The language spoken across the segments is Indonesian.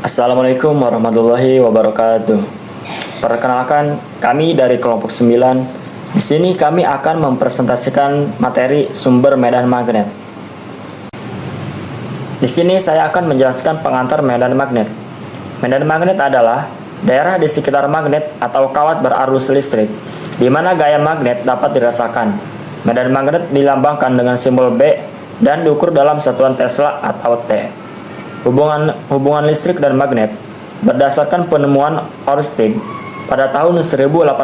Assalamualaikum warahmatullahi wabarakatuh. Perkenalkan, kami dari kelompok 9. Di sini kami akan mempresentasikan materi sumber medan magnet. Di sini saya akan menjelaskan pengantar medan magnet. Medan magnet adalah daerah di sekitar magnet atau kawat berarus listrik, di mana gaya magnet dapat dirasakan. Medan magnet dilambangkan dengan simbol B dan diukur dalam satuan Tesla atau T. Hubungan listrik dan magnet berdasarkan penemuan Ørsted pada tahun 1820,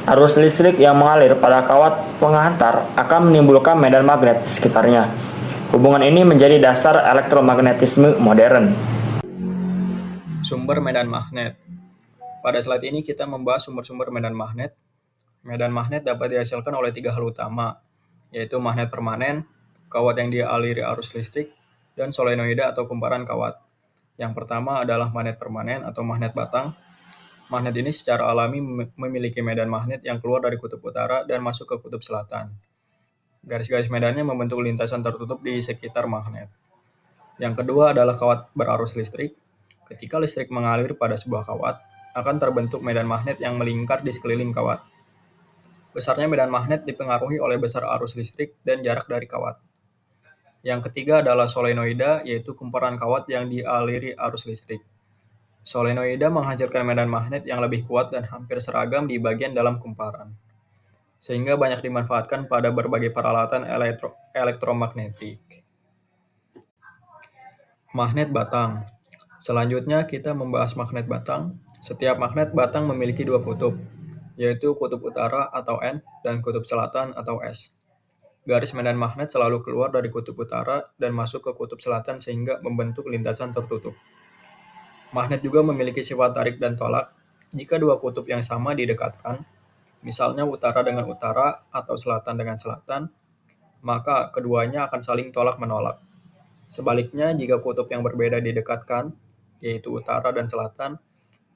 arus listrik yang mengalir pada kawat penghantar akan menimbulkan medan magnet di sekitarnya. Hubungan ini menjadi dasar elektromagnetisme modern. Sumber medan magnet. Pada slide ini kita membahas sumber-sumber medan magnet. Medan magnet dapat dihasilkan oleh tiga hal utama, yaitu magnet permanen, kawat yang dialiri arus listrik, dan solenoida atau kumparan kawat. Yang pertama adalah magnet permanen atau magnet batang. Magnet ini secara alami memiliki medan magnet yang keluar dari kutub utara dan masuk ke kutub selatan. Garis-garis medannya membentuk lintasan tertutup di sekitar magnet. Yang kedua adalah kawat berarus listrik. Ketika listrik mengalir pada sebuah kawat, akan terbentuk medan magnet yang melingkar di sekeliling kawat. Besarnya medan magnet dipengaruhi oleh besar arus listrik dan jarak dari kawat. Yang ketiga adalah solenoida, yaitu kumparan kawat yang dialiri arus listrik. Solenoida menghasilkan medan magnet yang lebih kuat dan hampir seragam di bagian dalam kumparan, sehingga banyak dimanfaatkan pada berbagai peralatan elektromagnetik. Magnet batang. Selanjutnya kita membahas magnet batang. Setiap magnet batang memiliki dua kutub, yaitu kutub utara atau N dan kutub selatan atau S. Garis medan magnet selalu keluar dari kutub utara dan masuk ke kutub selatan sehingga membentuk lintasan tertutup. Magnet juga memiliki sifat tarik dan tolak. Jika dua kutub yang sama didekatkan, misalnya utara dengan utara atau selatan dengan selatan, maka keduanya akan saling tolak-menolak. Sebaliknya, jika kutub yang berbeda didekatkan, yaitu utara dan selatan,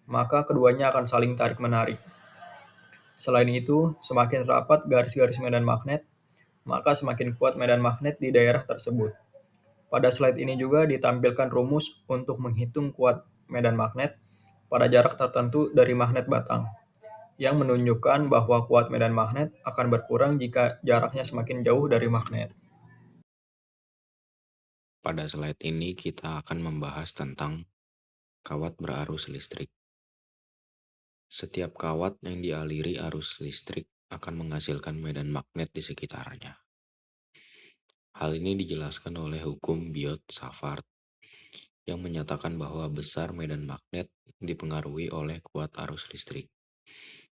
maka keduanya akan saling tarik-menarik. Selain itu, semakin rapat garis-garis medan magnet, maka semakin kuat medan magnet di daerah tersebut. Pada slide ini juga ditampilkan rumus untuk menghitung kuat medan magnet pada jarak tertentu dari magnet batang, yang menunjukkan bahwa kuat medan magnet akan berkurang jika jaraknya semakin jauh dari magnet. Pada slide ini kita akan membahas tentang kawat berarus listrik. Setiap kawat yang dialiri arus listrik akan menghasilkan medan magnet di sekitarnya. Hal ini dijelaskan oleh hukum Biot-Savart yang menyatakan bahwa besar medan magnet dipengaruhi oleh kuat arus listrik,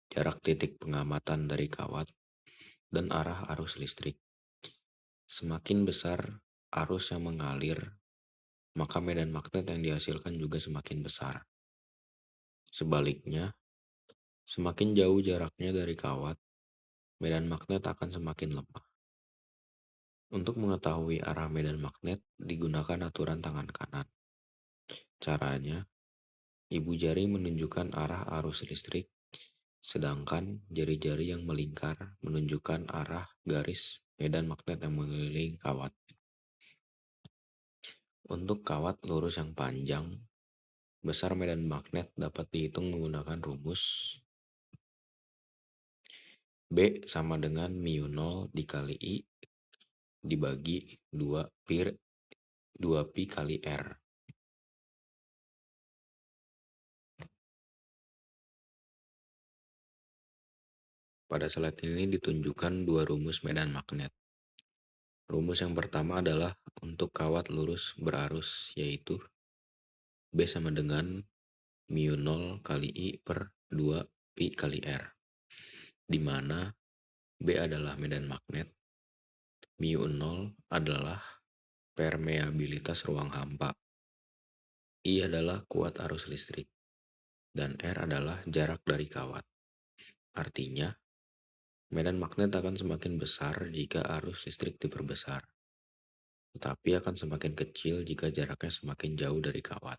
jarak titik pengamatan dari kawat, dan arah arus listrik. Semakin besar arus yang mengalir, maka medan magnet yang dihasilkan juga semakin besar. Sebaliknya, semakin jauh jaraknya dari kawat, medan magnet akan semakin lemah. Untuk mengetahui arah medan magnet, digunakan aturan tangan kanan. Caranya, ibu jari menunjukkan arah arus listrik, sedangkan jari-jari yang melingkar menunjukkan arah garis medan magnet yang mengelilingi kawat. Untuk kawat lurus yang panjang, besar medan magnet dapat dihitung menggunakan rumus B sama dengan mu0 dikali I dibagi 2pi kali R. Pada slide ini ditunjukkan dua rumus medan magnet. Rumus yang pertama adalah untuk kawat lurus berarus, yaitu B sama dengan mu0 kali I per 2pi kali R, di mana B adalah medan magnet, mu0 adalah permeabilitas ruang hampa, I adalah kuat arus listrik, dan R adalah jarak dari kawat. Artinya, medan magnet akan semakin besar jika arus listrik diperbesar, tetapi akan semakin kecil jika jaraknya semakin jauh dari kawat.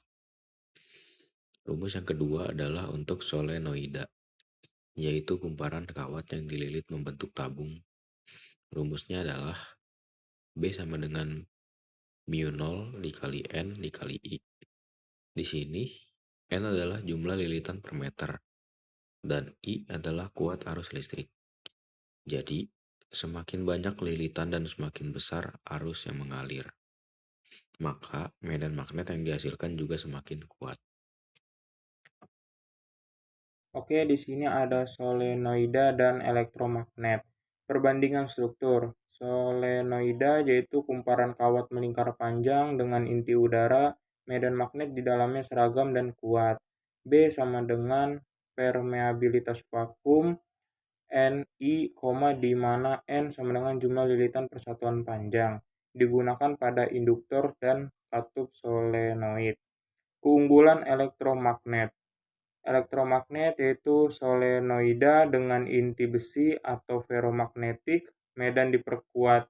Rumus yang kedua adalah untuk solenoida, yaitu kumparan kawat yang dililit membentuk tabung. Rumusnya adalah B sama dengan mu0 dikali N dikali I. Di sini, N adalah jumlah lilitan per meter, dan I adalah kuat arus listrik. Jadi, semakin banyak lilitan dan semakin besar arus yang mengalir, maka medan magnet yang dihasilkan juga semakin kuat. Oke, di sini ada solenoida dan elektromagnet. Perbandingan struktur. Solenoida yaitu kumparan kawat melingkar panjang dengan inti udara, medan magnet di dalamnya seragam dan kuat. B sama dengan permeabilitas vakum Ni, di mana N sama dengan jumlah lilitan persatuan panjang. Digunakan pada induktor dan katup solenoid. Keunggulan elektromagnet. Elektromagnet yaitu solenoida dengan inti besi atau ferromagnetik, medan diperkuat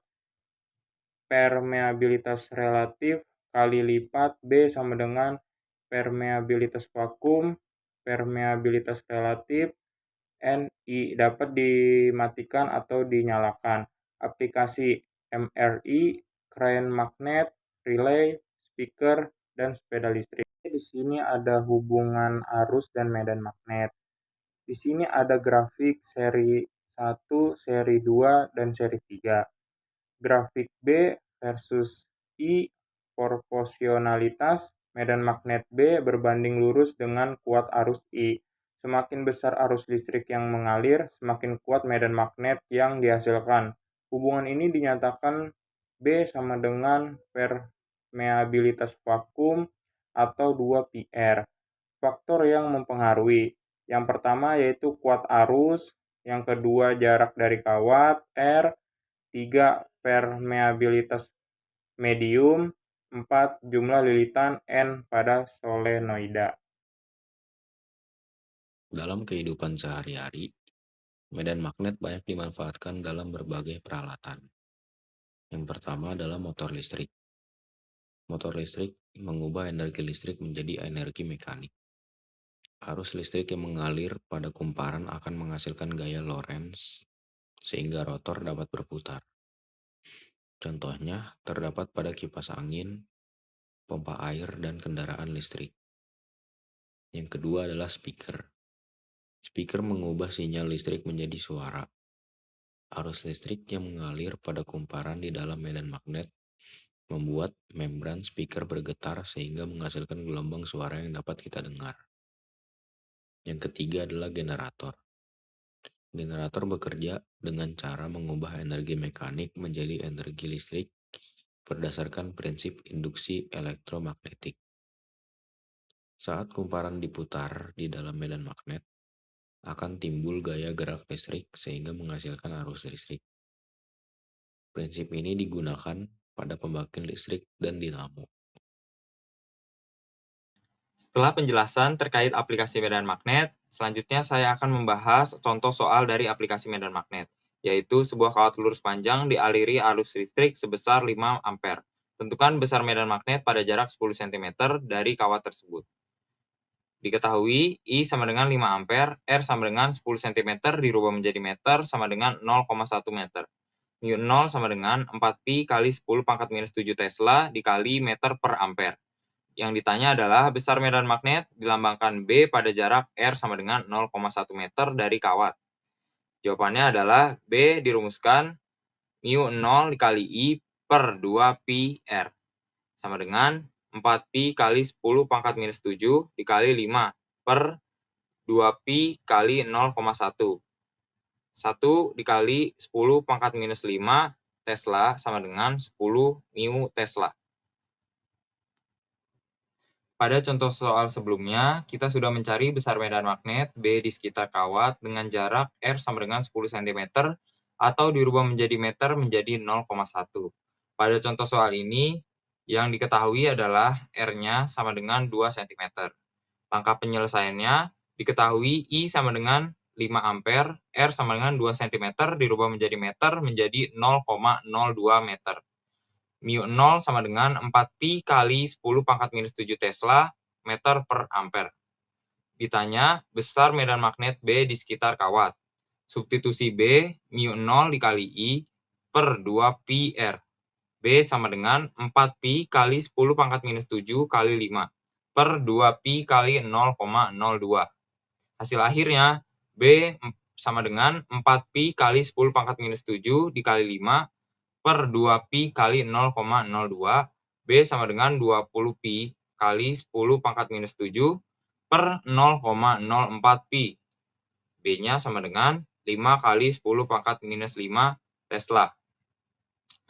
permeabilitas relatif kali lipat B sama dengan permeabilitas vakum, permeabilitas relatif, Ni dapat dimatikan atau dinyalakan. Aplikasi MRI, krain magnet, relay, speaker, dan sepeda listrik. Di sini ada hubungan arus dan medan magnet. Di sini ada grafik seri 1, seri 2, dan seri 3. Grafik B versus I proporsionalitas medan magnet B berbanding lurus dengan kuat arus I. Semakin besar arus listrik yang mengalir, semakin kuat medan magnet yang dihasilkan. Hubungan ini dinyatakan B sama dengan permeabilitas vakum atau 2πr. Faktor yang mempengaruhi. Yang pertama yaitu kuat arus, yang kedua jarak dari kawat R, 3 permeabilitas medium, 4 jumlah lilitan N pada solenoida. Dalam kehidupan sehari-hari, medan magnet banyak dimanfaatkan dalam berbagai peralatan. Yang pertama adalah motor listrik. Motor listrik mengubah energi listrik menjadi energi mekanik. Arus listrik yang mengalir pada kumparan akan menghasilkan gaya Lorentz, sehingga rotor dapat berputar. Contohnya terdapat pada kipas angin, pompa air, dan kendaraan listrik. Yang kedua adalah speaker. Speaker mengubah sinyal listrik menjadi suara. Arus listrik yang mengalir pada kumparan di dalam medan magnet membuat membran speaker bergetar sehingga menghasilkan gelombang suara yang dapat kita dengar. Yang ketiga adalah generator. Generator bekerja dengan cara mengubah energi mekanik menjadi energi listrik berdasarkan prinsip induksi elektromagnetik. Saat kumparan diputar di dalam medan magnet, akan timbul gaya gerak listrik sehingga menghasilkan arus listrik. Prinsip ini digunakan pada pembangkit listrik dan dinamo. Setelah penjelasan terkait aplikasi medan magnet, selanjutnya saya akan membahas contoh soal dari aplikasi medan magnet, yaitu sebuah kawat lurus panjang dialiri arus listrik sebesar 5 ampere. Tentukan besar medan magnet pada jarak 10 cm dari kawat tersebut. Diketahui I sama dengan 5 ampere, R sama dengan 10 cm dirubah menjadi meter sama dengan 0,1 meter. Mu0 sama dengan 4pi kali 10 pangkat minus 7 Tesla dikali meter per ampere. Yang ditanya adalah besar medan magnet dilambangkan B pada jarak R sama dengan 0,1 meter dari kawat. Jawabannya adalah B dirumuskan mu0 dikali I per 2πr sama dengan 4pi kali 10 pangkat minus 7 dikali 5 per 2pi kali 0,1. 1 dikali 10 pangkat minus 5 Tesla sama dengan 10 mu Tesla. Pada contoh soal sebelumnya, kita sudah mencari besar medan magnet B di sekitar kawat dengan jarak R sama dengan 10 cm atau dirubah menjadi meter menjadi 0,1. Pada contoh soal ini, yang diketahui adalah R-nya sama dengan 2 cm. Langkah penyelesaiannya, diketahui I sama dengan 5 ampere, R sama dengan 2 cm dirubah menjadi meter menjadi 0,02 meter. Mu0 sama dengan 4pi kali 10 pangkat minus 7 Tesla meter per ampere. Ditanya besar medan magnet B di sekitar kawat. Substitusi B, mu0 dikali I per 2πr. B sama dengan 4pi kali 10 pangkat minus 7 kali 5. per 2pi kali 0,02. Hasil akhirnya B sama dengan 4pi kali 10 pangkat minus 7 dikali 5 per 2pi kali 0,02. B sama dengan 20pi kali 10 pangkat minus 7 per 0,04pi. B-nya sama dengan 5 kali 10 pangkat minus 5 Tesla.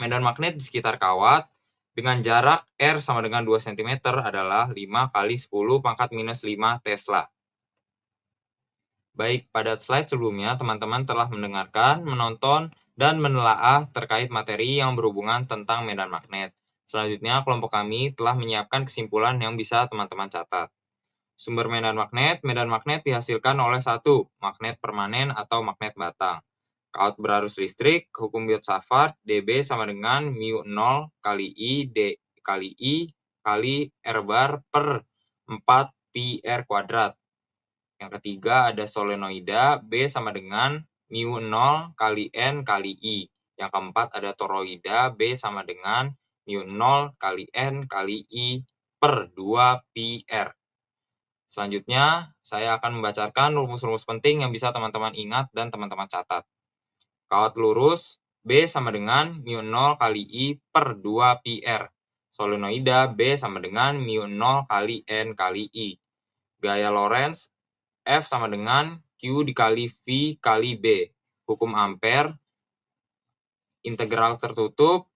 Medan magnet di sekitar kawat dengan jarak R sama dengan 2 cm adalah 5 kali 10 pangkat minus 5 Tesla. Baik, pada slide sebelumnya teman-teman telah mendengarkan, menonton, dan menelaah terkait materi yang berhubungan tentang medan magnet. Selanjutnya, kelompok kami telah menyiapkan kesimpulan yang bisa teman-teman catat. Sumber medan magnet dihasilkan oleh 1. Magnet permanen atau magnet batang. Kawat berarus listrik, hukum Biot-Savart, dB sama dengan mu 0 kali I D kali I kali R bar per 4 pi R kuadrat. Yang ketiga ada solenoida, B sama dengan mu 0 kali N kali I. Yang keempat ada toroida, B sama dengan mu 0 kali N kali I per 2 pi R. Selanjutnya, saya akan membacakan rumus-rumus penting yang bisa teman-teman ingat dan teman-teman catat. Kawat lurus, B sama dengan mu 0 kali I per 2 pi R. Solenoida, B sama dengan mu 0 kali N kali I. Gaya Lorentz, F sama dengan Q dikali V kali B. Hukum Ampere, integral tertutup,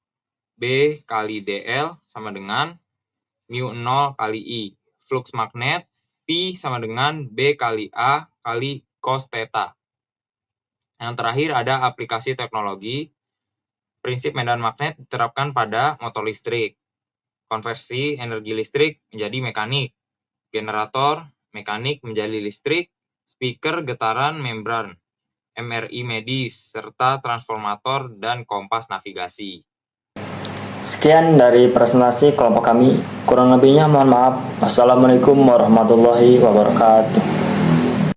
B kali dl sama dengan mu 0 kali I. Flux magnet, P sama dengan B kali A kali cos theta. Yang terakhir ada aplikasi teknologi. Prinsip medan magnet diterapkan pada motor listrik. Konversi energi listrik menjadi mekanik. Generator mekanik menjadi listrik. Speaker getaran membran. MRI medis, serta transformator dan kompas navigasi. Sekian dari presentasi kelompok kami. Kurang lebihnya mohon maaf. Wassalamualaikum warahmatullahi wabarakatuh.